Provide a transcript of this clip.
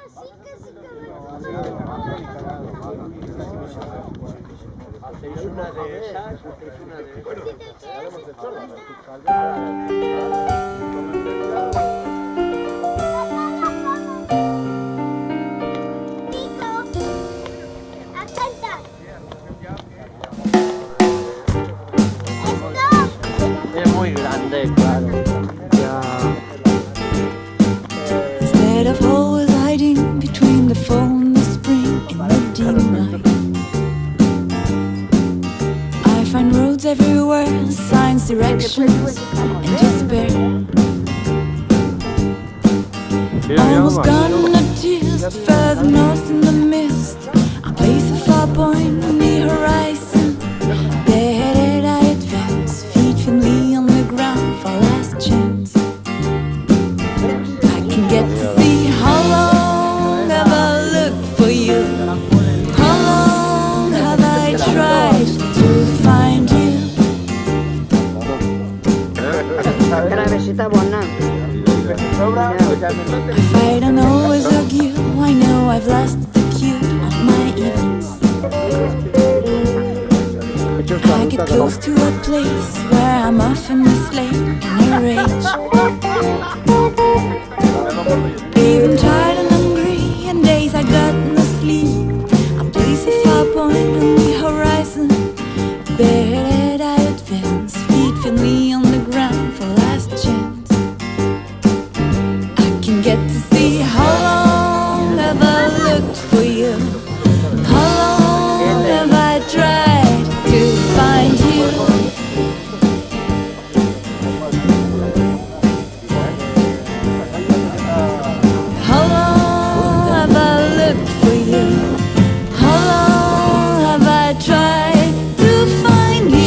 Hacéis una de esas, hacéis una de esas. Bueno, haremos de todas. Es muy grande, claro. Ya. Instead of always hiding between the phone and the spring in the dim light, I find roads everywhere, signs, directions, and despair. Almost gone, no tears, but further lost in the mist. I place a far point on the horizon. There I advance, feet firmly on the ground for last chance. I can get to see how long have I looked for you. How long have I tried to find you? If I don't always hug you, I know I've lost the cue of my events. I get close to a place where I'm often mislaid in a rage. Even tired and hungry, and days I got no sleep, I place a far point on the horizon. There I advance, feet firmly on the ground for last chance. I can get to see how long have I looked for you. How long have I tried to find you? How long have I looked for you? How long have I tried to find you?